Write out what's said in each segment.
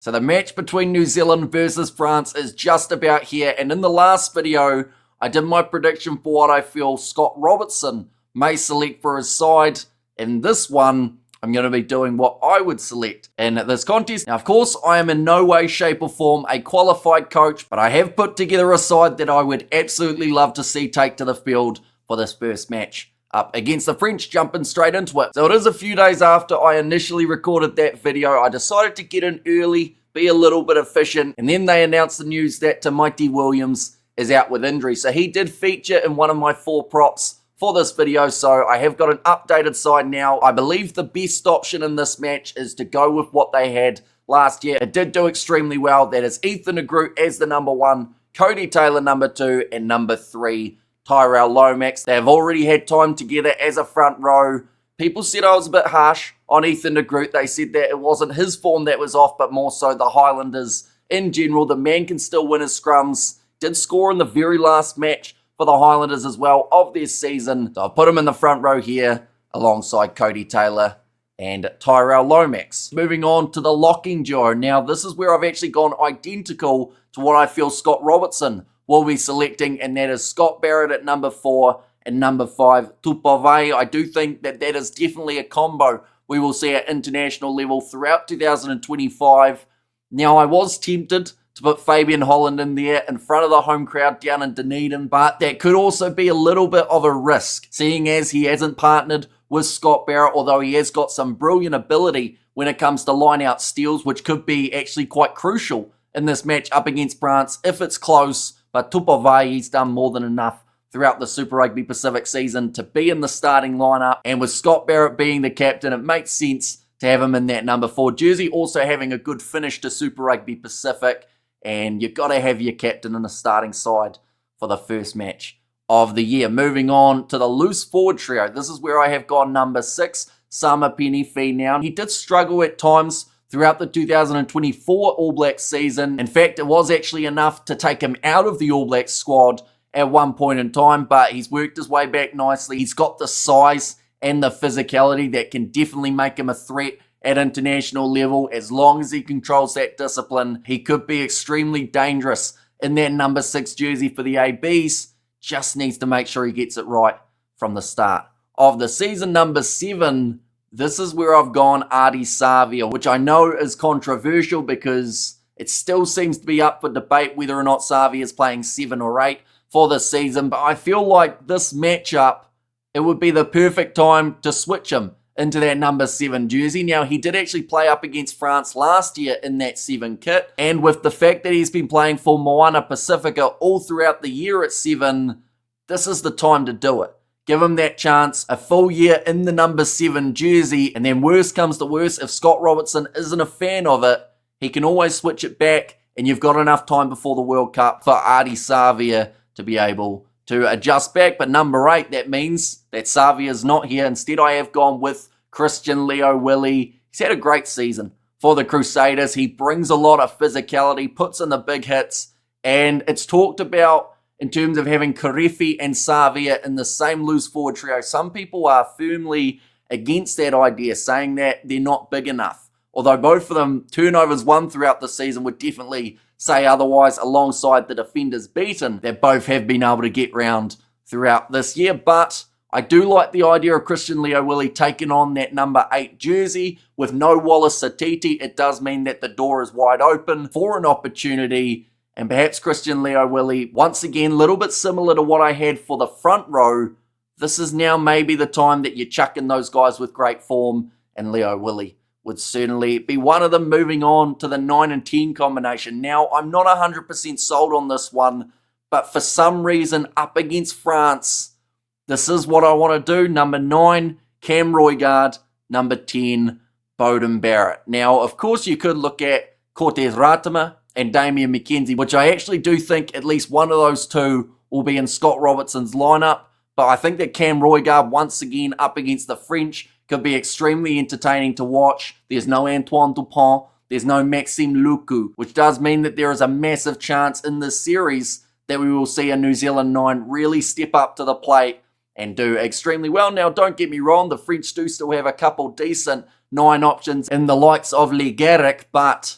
So the match between New Zealand versus France is just about here, and in the last video, I did my prediction for what I feel Scott Robertson may select for his side. In this one, I'm going to be doing what I would select in this contest. Now, of course, I am in no way, shape, or form a qualified coach, but I have put together a side that I would absolutely love to see take to the field for this first match up against the French, jumping straight into it. So it is a few days after I initially recorded that video. I decided to get in early, be a little bit efficient, and then they announced the news that Tamati Williams is out with injury. So he did feature in one of my 4 props for this video, so I have got an updated side now. I believe the best option in this match is to go with what they had last year. It did do extremely well. That is Ethan de Groot as the number 1, Cody Taylor number 2, and number 3, Tyrell Lomax. They have already had time together as a front row. People said I was a bit harsh on Ethan de Groot. They said that it wasn't his form that was off, but more so the Highlanders in general. The man can still win his scrums. Did score in the very last match for the Highlanders as well of their season. So I've put him in the front row here alongside Cody Taylor and Tyrell Lomax. Moving on to the locking duo. Now, this is where I've actually gone identical to what I feel Scott Robertson will be selecting, and that is Scott Barrett at number 4 and number 5, Tupavai. I do think that that is definitely a combo we will see at international level throughout 2025. Now, I was tempted to put Fabian Holland in there in front of the home crowd down in Dunedin, but that could also be a little bit of a risk, seeing as he hasn't partnered with Scott Barrett, although he has got some brilliant ability when it comes to line-out steals, which could be actually quite crucial in this match up against France if it's close. But Tupavai, he's done more than enough throughout the Super Rugby Pacific season to be in the starting lineup. And with Scott Barrett being the captain, it makes sense to have him in that number 4 jersey. Also having a good finish to Super Rugby Pacific. And you've got to have your captain in the starting side for the first match of the year. Moving on to the loose forward trio. This is where I have gone number 6, Samipeni Finau. He did struggle at times throughout the 2024 All Blacks season. In fact, it was actually enough to take him out of the All Blacks squad at one point in time, but he's worked his way back nicely. He's got the size and the physicality that can definitely make him a threat at international level. As long as he controls that discipline, he could be extremely dangerous in that number 6 jersey for the ABs. Just needs to make sure he gets it right from the start of the season. Number 7, this is where I've gone Ardie Savea, which I know is controversial because it still seems to be up for debate whether or not Savea is playing 7 or 8 for this season. But I feel like this matchup, it would be the perfect time to switch him into that number 7 jersey. Now, he did actually play up against France last year in that 7 kit. And with the fact that he's been playing for Moana Pacifica all throughout the year at 7, this is the time to do it. Give him that chance, a full year in the number 7 jersey, and then worst comes to worst, if Scott Robertson isn't a fan of it, he can always switch it back, and you've got enough time before the World Cup for Ardie Savea to be able to adjust back. But number 8, that means that Savea's not here. Instead, I have gone with Christian Leo Willie. He's had a great season for the Crusaders. He brings a lot of physicality, puts in the big hits, and it's talked about in terms of having Karefi and Savea in the same loose forward trio. Some people are firmly against that idea, saying that they're not big enough. Although both of them, turnovers won throughout the season, would definitely say otherwise, alongside the defenders beaten, that both have been able to get round throughout this year. But I do like the idea of Christian Leo Willie taking on that number 8 jersey. With no Wallace Satiti, it does mean that the door is wide open for an opportunity. And perhaps Christian Leo Willie, once again, a little bit similar to what I had for the front row. This is now maybe the time that you chuck in those guys with great form, and Leo Willie would certainly be one of them. Moving on to the 9 and 10 combination. Now, I'm not 100% sold on this one, but for some reason, up against France, this is what I want to do. Number 9, Cam Roigard. Number 10, Beauden Barrett. Now, of course, you could look at Cortez Ratama and Damian McKenzie, which I actually do think at least one of those two will be in Scott Robertson's lineup. But I think that Cam Roigard, once again, up against the French, could be extremely entertaining to watch. There's no Antoine Dupont. There's no Maxime Luku, which does mean that there is a massive chance in this series that we will see a New Zealand 9 really step up to the plate and do extremely well. Now, don't get me wrong, the French do still have a couple decent 9 options in the likes of Le Garrick, but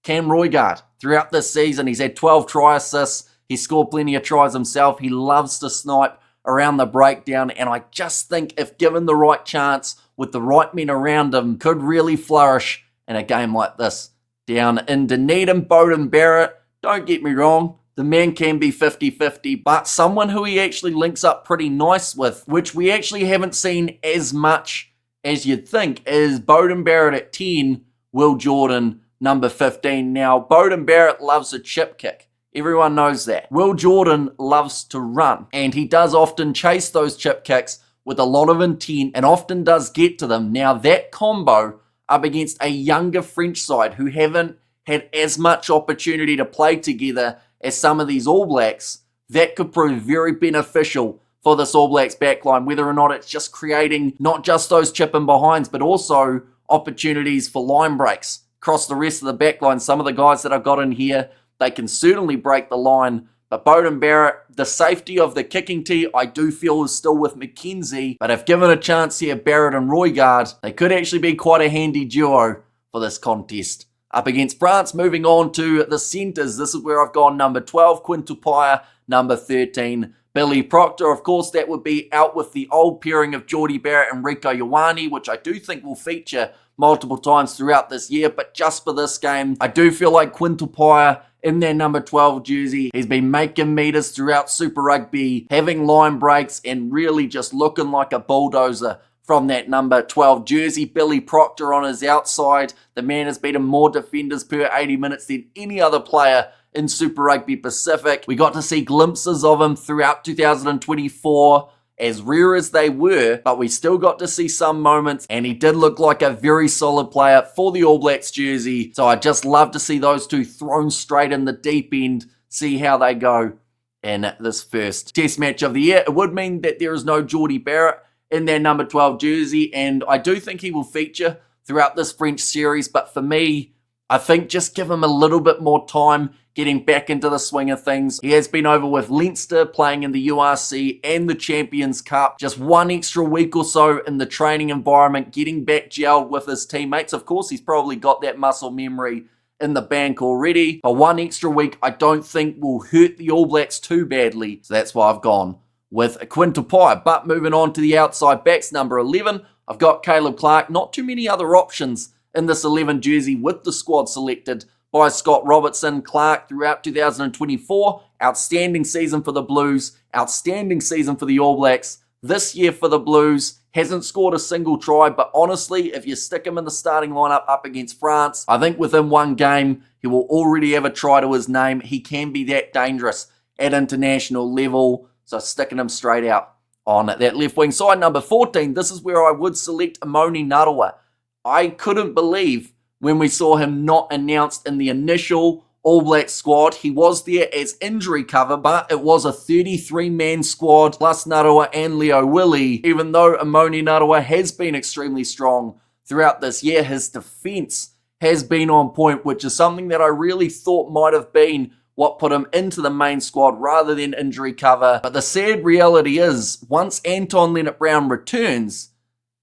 Cam Roigard. Throughout this season, he's had 12 try assists. He scored plenty of tries himself. He loves to snipe around the breakdown, and I just think if given the right chance with the right men around him, could really flourish in a game like this. Down in Dunedin, Beauden Barrett, don't get me wrong, the man can be 50-50, but someone who he actually links up pretty nice with, which we actually haven't seen as much as you'd think, is Beauden Barrett at 10, Will Jordan number 15. Now, Beauden Barrett loves a chip kick. Everyone knows that. Will Jordan loves to run, and he does often chase those chip kicks with a lot of intent and often does get to them. Now, that combo up against a younger French side who haven't had as much opportunity to play together as some of these All Blacks, that could prove very beneficial for this All Blacks backline, whether or not it's just creating not just those chip and behinds, but also opportunities for line breaks across the rest of the backline. Some of the guys that I've got in here, they can certainly break the line. But Beauden Barrett, the safety of the kicking tee, I do feel is still with McKenzie. But if given a chance here, Barrett and Roigard, they could actually be quite a handy duo for this contest. Up against France, moving on to the centres. This is where I've gone number 12, Quinn Tupaea, number 13, Billy Proctor. Of course, that would be out with the old pairing of Jordie Barrett and Rieko Ioane, which I do think will feature multiple times throughout this year. But just for this game, I do feel like Quinn Tupaea in their number 12 jersey, he's been making meters throughout Super Rugby, having line breaks, and really just looking like a bulldozer from that number 12 jersey. Billy Proctor on his outside. The man has beaten more defenders per 80 minutes than any other player in Super Rugby Pacific. We got to see glimpses of him throughout 2024, as rare as they were, but we still got to see some moments, and he did look like a very solid player for the All Blacks jersey. So I just love to see those two thrown straight in the deep end, see how they go in this first test match of the year. It would mean that there is no Jordie Barrett in their number 12 jersey, and I do think he will feature throughout this French series, but for me, I think just give him a little bit more time getting back into the swing of things. He has been over with Leinster playing in the URC and the Champions Cup. Just one extra week or so in the training environment, getting back gelled with his teammates. Of course, he's probably got that muscle memory in the bank already, but one extra week I don't think will hurt the All Blacks too badly. So that's why I've gone with Quinn Tupaea. But moving on to the outside backs, number 11, I've got Caleb Clarke. Not too many other options in this 11 jersey with the squad selected by Scott Robertson. Clarke throughout 2024, outstanding season for the Blues, outstanding season for the All Blacks. This year for the Blues, hasn't scored a single try, but honestly, if you stick him in the starting lineup up against France, I think within one game, he will already have a try to his name. He can be that dangerous at international level, so sticking him straight out on that left wing side. Number 14, this is where I would select Amoni Narawa. I couldn't believe when we saw him not announced in the initial All Black squad. He was there as injury cover, but it was a 33-man squad plus Narawa and Leo Willie. Even though Amoni Narawa has been extremely strong throughout this year, his defense has been on point, which is something that I really thought might have been what put him into the main squad rather than injury cover. But the sad reality is, once Anton Lienert-Brown returns,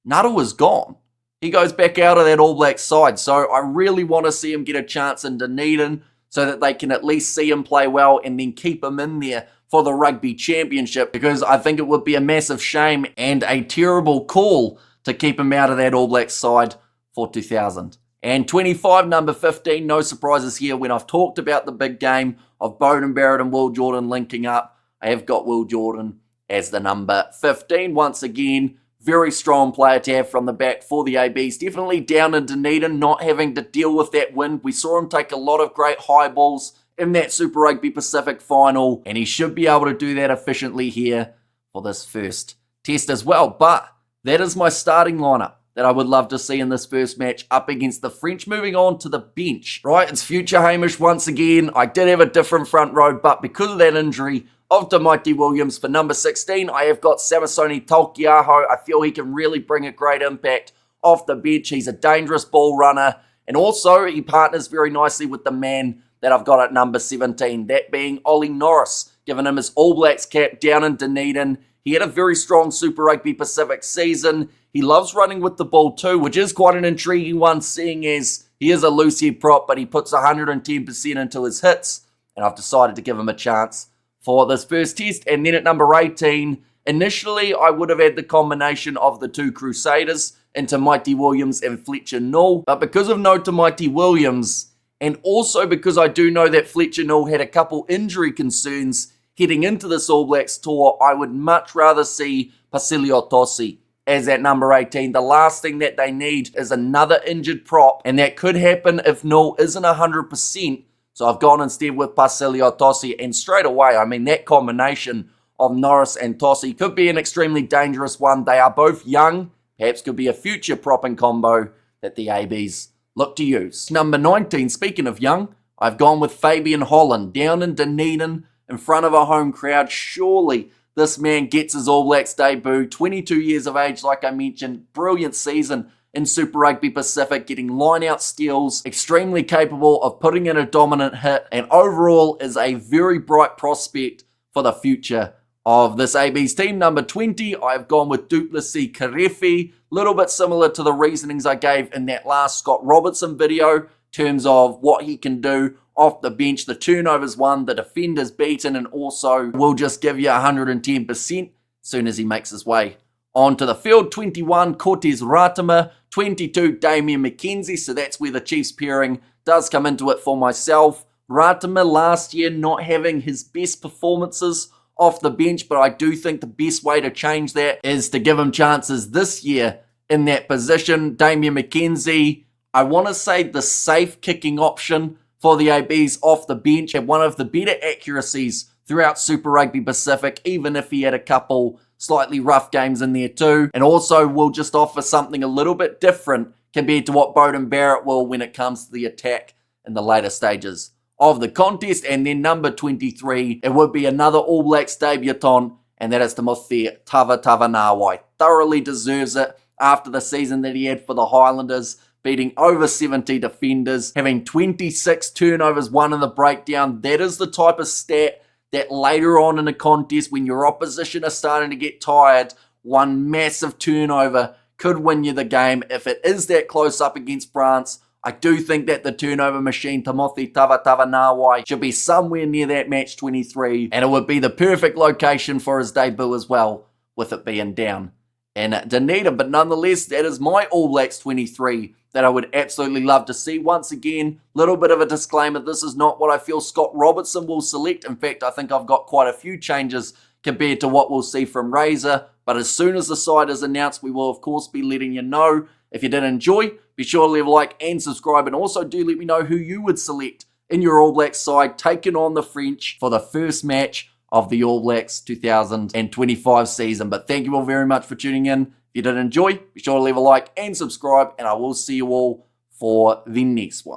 Narawa's gone. He goes back out of that All Black side, so I really want to see him get a chance in Dunedin so that they can at least see him play well and then keep him in there for the Rugby Championship, because I think it would be a massive shame and a terrible call to keep him out of that All Black side for 2025. Number 15, no surprises here when I've talked about the big game of Beauden Barrett and Will Jordan linking up. I have got Will Jordan as the number 15. Once again, very strong player to have from the back for the ABs. Definitely down in Dunedin, not having to deal with that wind. We saw him take a lot of great high balls in that Super Rugby Pacific final, and he should be able to do that efficiently here for this first test as well. But that is my starting lineup that I would love to see in this first match up against the French. Moving on to the bench. Right, it's future Hamish once again. I did have a different front row, but because of that injury of Demaiti Williams for number 16, I have got Samisoni Taukei'aho. I feel he can really bring a great impact off the bench. He's a dangerous ball runner, and also he partners very nicely with the man that I've got at number 17, that being Ollie Norris, giving him his All Blacks cap down in Dunedin. He had a very strong Super Rugby Pacific season. He loves running with the ball too, which is quite an intriguing one, seeing as he He is a loose head prop, but he puts 110% into his hits, and I've decided to give him a chance for this first test. And then at number 18, initially I would have had the combination of the two Crusaders into Mighty Williams and Fletcher Null, but because of no to Mighty Williams, and also because I do know that Fletcher Null had a couple injury concerns heading into this All Blacks tour, I would much rather see Pasilio Tosi as at number 18. The last thing that they need is another injured prop, and that could happen if Null isn't 100%. So I've gone instead with Pasilio Tosi, and straight away, I mean, that combination of Norris and Tosi could be an extremely dangerous one. They are both young, perhaps could be a future propping combo that the ABs look to use. Number 19, speaking of young, I've gone with Fabian Holland down in Dunedin in front of a home crowd. Surely this man gets his All Blacks debut, 22 years of age, like I mentioned, brilliant season in Super Rugby Pacific, getting line-out steals, extremely capable of putting in a dominant hit, and overall is a very bright prospect for the future of this AB's team. Number 20, I've gone with Du Plessis-Kerefi, little bit similar to the reasonings I gave in that last Scott Robertson video, in terms of what he can do off the bench, the turnovers won, the defenders beaten, and also will just give you 110% as soon as he makes his way onto the field. 21, Cortez Ratima. 22, Damian McKenzie. So that's where the Chiefs pairing does come into it for myself. Ratima last year not having his best performances off the bench, but I do think the best way to change that is to give him chances this year in that position. Damian McKenzie, I want to say the safe kicking option for the ABs off the bench, had one of the better accuracies throughout Super Rugby Pacific, even if he had a couple slightly rough games in there too, and also will just offer something a little bit different compared to what Beauden Barrett will when it comes to the attack in the later stages of the contest. And then number 23, it would be another All Blacks debutant, and that is Timothy Tavatavanawai. Thoroughly deserves it after the season that he had for the Highlanders, beating over 70 defenders, having 26 turnovers won in the breakdown. That is the type of stat that later on in a contest, when your opposition are starting to get tired, one massive turnover could win you the game. If it is that close up against France, I do think that the turnover machine, Timothy Tavatavanawai, should be somewhere near that match 23, and it would be the perfect location for his debut as well, with it being down in Dunedin. But nonetheless, that is my All Blacks 23 that I would absolutely love to see. Once again, little bit of a disclaimer, this is not what I feel Scott Robertson will select. In fact, I think I've got quite a few changes compared to what we'll see from Razor. But as soon as the side is announced, we will of course be letting you know. If you did enjoy, be sure to leave a like and subscribe, and also do let me know who you would select in your All Blacks side taking on the French for the first match of the All Blacks 2025 season. But thank you all very much for tuning in. If you did enjoy, be sure to leave a like and subscribe, and I will see you all for the next one.